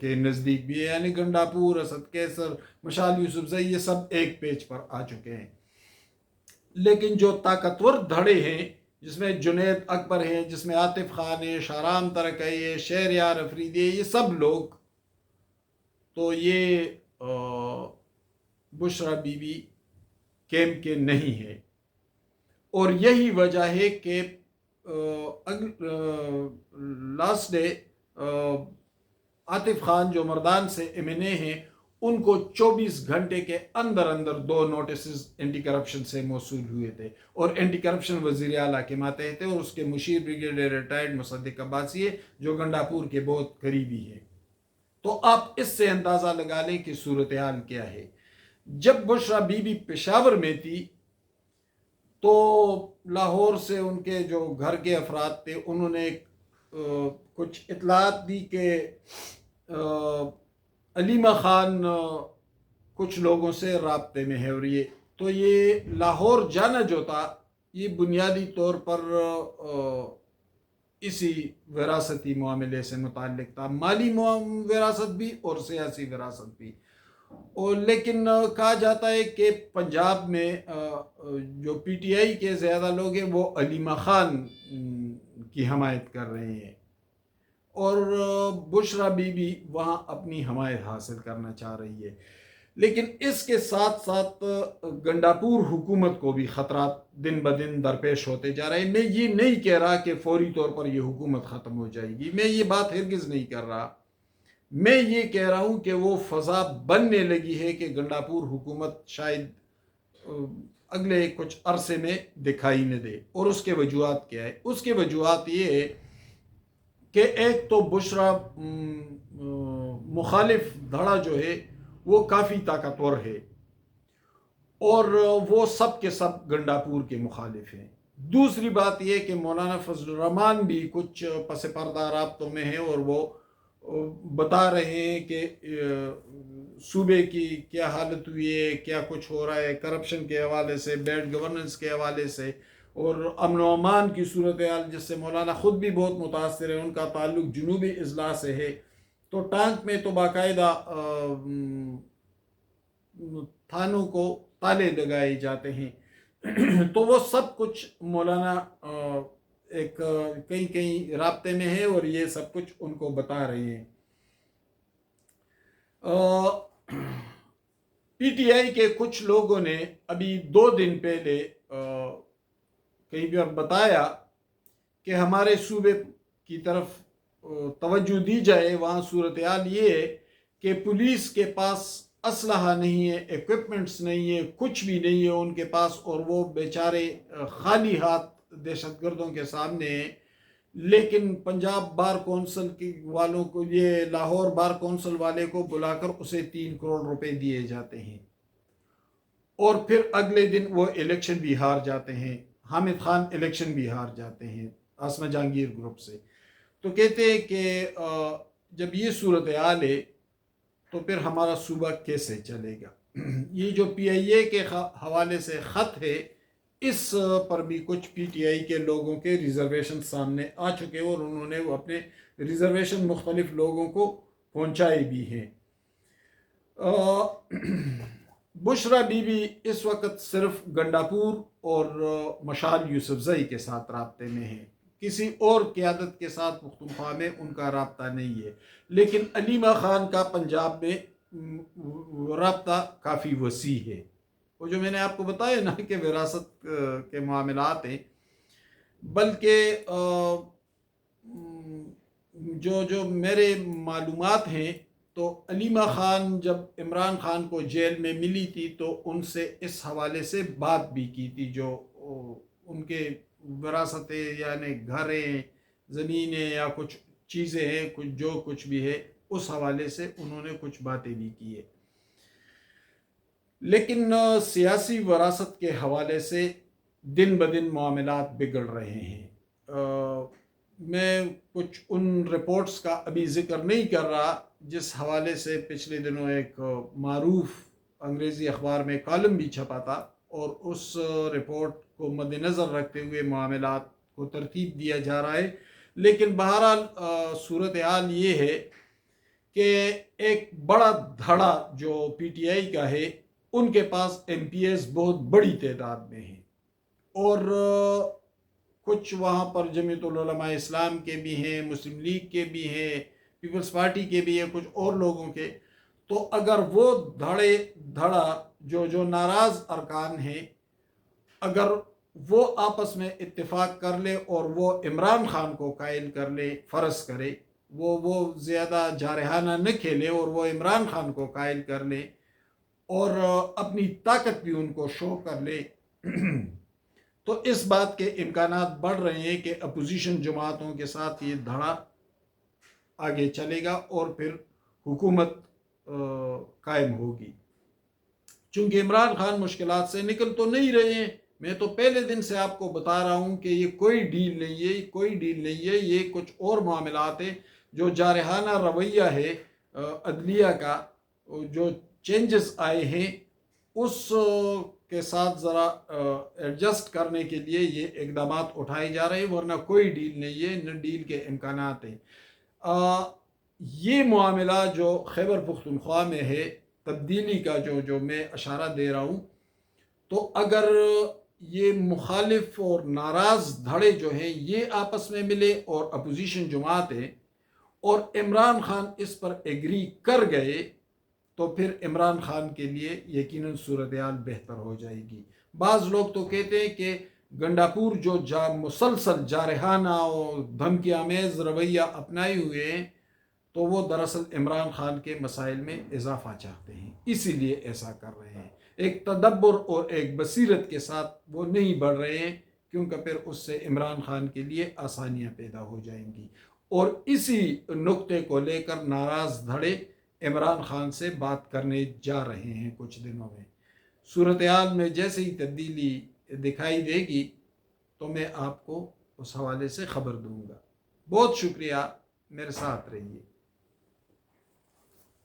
کے نزدیک بھی ہے، یعنی گنڈاپور، اسد کیسر، مشال یوسفزئی، یہ سب ایک پیج پر آ چکے ہیں۔ لیکن جو طاقتور دھڑے ہیں، جس میں جنید اکبر ہیں، جس میں عاطف خان ہے، شہرام ترکئی ہے، شہریار افریدی ہے، یہ سب لوگ تو یہ بشرا بی بی کیمپ کے نہیں ہے، اور یہی وجہ ہے کہ لاسٹ ڈے عاطف خان جو مردان سے MNA ہیں، ان کو 24 گھنٹے کے اندر اندر 2 نوٹسز اینٹی کرپشن سے موصول ہوئے تھے، اور اینٹی کرپشن وزیر اعلیٰ کے ماتحت تھے، اور اس کے مشیر بریگیڈیئر ریٹائرڈ مصدق عباسی ہے، جو گنڈاپور کے بہت قریبی ہیں۔ تو آپ اس سے اندازہ لگا لیں کہ صورتحال کیا ہے۔ جب بشرا بی بی پشاور میں تھی تو لاہور سے ان کے جو گھر کے افراد تھے، انہوں نے کچھ اطلاعات دی کہ علیمہ خان کچھ لوگوں سے رابطے میں ہے، اور تو یہ لاہور جانا جو تھا، یہ بنیادی طور پر اسی وراثتی معاملے سے متعلق تھا، مالی وراثت بھی اور سیاسی وراثت بھی۔ اور لیکن کہا جاتا ہے کہ پنجاب میں جو PTI کے زیادہ لوگ ہیں وہ علیمہ خان کی حمایت کر رہے ہیں، اور بشرا بی بی وہاں اپنی حمایت حاصل کرنا چاہ رہی ہے۔ لیکن اس کے ساتھ ساتھ گنڈاپور حکومت کو بھی خطرات دن بدن درپیش ہوتے جا رہے ہیں۔ میں یہ نہیں کہہ رہا کہ فوری طور پر یہ حکومت ختم ہو جائے گی، میں یہ بات ہرگز نہیں کر رہا، میں یہ کہہ رہا ہوں کہ وہ فضا بننے لگی ہے کہ گنڈاپور حکومت شاید اگلے کچھ عرصے میں دکھائی نہ دے۔ اور اس کے وجوہات کیا ہے؟ اس کے وجوہات یہ ہے کہ ایک تو بشرا مخالف دھڑا جو ہے وہ کافی طاقتور ہے، اور وہ سب کے سب گنڈاپور کے مخالف ہیں۔ دوسری بات یہ کہ مولانا فضل الرحمان بھی کچھ پس پردہ رابطوں میں ہیں، اور وہ بتا رہے ہیں کہ صوبے کی کیا حالت ہوئی ہے، کیا کچھ ہو رہا ہے کرپشن کے حوالے سے، بیڈ گورننس کے حوالے سے، اور امن و امان کی صورتحال جس سے مولانا خود بھی بہت متاثر ہے۔ ان کا تعلق جنوبی اضلاع سے ہے، تو ٹانک میں تو باقاعدہ تھانوں کو تالے لگائے جاتے ہیں۔ تو وہ سب کچھ مولانا ایک کئی رابطے میں ہے، اور یہ سب کچھ ان کو بتا رہے ہیں۔ PTI کے کچھ لوگوں نے ابھی 2 دن پہلے کہیں پر بتایا کہ ہمارے صوبے کی طرف توجہ دی جائے، وہاں صورتحال یہ ہے کہ پولیس کے پاس اسلحہ نہیں ہے، ایکوپمنٹس نہیں ہے، کچھ بھی نہیں ہے ان کے پاس، اور وہ بیچارے خالی ہاتھ دہشت گردوں کے سامنے ہیں۔ لیکن پنجاب بار کونسل کی والوں کو، یہ لاہور بار کونسل والے کو بلا کر اسے 3 کروڑ روپے دیے جاتے ہیں، اور پھر اگلے دن وہ الیکشن بھی ہار جاتے ہیں۔ حامد خان الیکشن بھی ہار جاتے ہیں عاصمہ جہانگیر گروپ سے۔ تو کہتے ہیں کہ جب یہ صورتحال ہے تو پھر ہمارا صوبہ کیسے چلے گا؟ یہ جو PIA کے حوالے سے خط ہے، اس پر بھی کچھ PTI کے لوگوں کے ریزرویشن سامنے آ چکے، اور انہوں نے وہ اپنے ریزرویشن مختلف لوگوں کو پہنچائے بھی ہیں۔ بشرا بی بی اس وقت صرف گنڈاپور اور مشال یوسفزئی کے ساتھ رابطے میں ہیں، کسی اور قیادت کے ساتھ پختونخوا میں ان کا رابطہ نہیں ہے۔ لیکن علیمہ خان کا پنجاب میں رابطہ کافی وسیع ہے، وہ جو میں نے آپ کو بتایا نا کہ وراثت کے معاملات ہیں، بلکہ جو میرے معلومات ہیں تو علیمہ خان جب عمران خان کو جیل میں ملی تھی تو ان سے اس حوالے سے بات بھی کی تھی، جو ان کے وراثتیں یعنی گھریں، زمینیں یا کچھ چیزیں ہیں، کچھ بھی ہے، اس حوالے سے انہوں نے کچھ باتیں بھی کی ہے۔ لیکن سیاسی وراثت کے حوالے سے دن بدن معاملات بگڑ رہے ہیں۔ میں کچھ ان رپورٹس کا ابھی ذکر نہیں کر رہا جس حوالے سے پچھلے دنوں ایک معروف انگریزی اخبار میں کالم بھی چھپا تھا، اور اس رپورٹ کو مد نظر رکھتے ہوئے معاملات کو ترتیب دیا جا رہا ہے۔ لیکن بہرحال صورتحال یہ ہے کہ ایک بڑا دھڑا جو پی ٹی آئی کا ہے ان کے پاس ایم پی ایز بہت بڑی تعداد میں ہیں، اور کچھ وہاں پر جمعیت العلماء اسلام کے بھی ہیں، مسلم لیگ کے بھی ہیں، پیپلز پارٹی کے بھی ہیں، کچھ اور لوگوں کے. تو اگر وہ دھڑا جو ناراض ارکان ہیں، اگر وہ آپس میں اتفاق کر لے اور وہ عمران خان کو قائل کر لے، فرض کرے وہ زیادہ جارحانہ نہ کھیلے اور وہ عمران خان کو قائل کر لے اور اپنی طاقت بھی ان کو شو کر لے، تو اس بات کے امکانات بڑھ رہے ہیں کہ اپوزیشن جماعتوں کے ساتھ یہ دھڑا آگے چلے گا اور پھر حکومت قائم ہوگی. چونکہ عمران خان مشکلات سے نکل تو نہیں رہے ہیں. میں تو پہلے دن سے آپ کو بتا رہا ہوں کہ یہ کوئی ڈیل نہیں ہے، یہ کچھ اور معاملات ہیں. جو جارحانہ رویہ ہے عدلیہ کا، جو چینجز آئے ہیں اس کے ساتھ ذرا ایڈجسٹ کرنے کے لیے یہ اقدامات اٹھائے جا رہے ہیں، ورنہ کوئی ڈیل نہیں ہے، نہ ڈیل کے امکانات ہیں. یہ معاملہ جو خیبر پختونخوا میں ہے تبدیلی کا، جو میں اشارہ دے رہا ہوں، تو اگر یہ مخالف اور ناراض دھڑے جو ہیں یہ آپس میں ملے اور اپوزیشن جماعتیں اور عمران خان اس پر ایگری کر گئے تو پھر عمران خان کے لیے یقیناً صورتحال بہتر ہو جائے گی. بعض لوگ تو کہتے ہیں کہ گنڈاپور جو مسلسل جارحانہ اور دھمکی آمیز رویہ اپنائے ہوئے ہیں، تو وہ دراصل عمران خان کے مسائل میں اضافہ چاہتے ہیں، اسی لیے ایسا کر رہے ہیں. ایک تدبر اور ایک بصیرت کے ساتھ وہ نہیں بڑھ رہے ہیں، کیونکہ پھر اس سے عمران خان کے لیے آسانیاں پیدا ہو جائیں گی. اور اسی نقطے کو لے کر ناراض دھڑے عمران خان سے بات کرنے جا رہے ہیں کچھ دنوں میں. صورتحال میں جیسے ہی تبدیلی دکھائی دے گی تو میں آپ کو اس حوالے سے خبر دوں گا. بہت شکریہ، میرے ساتھ رہیے.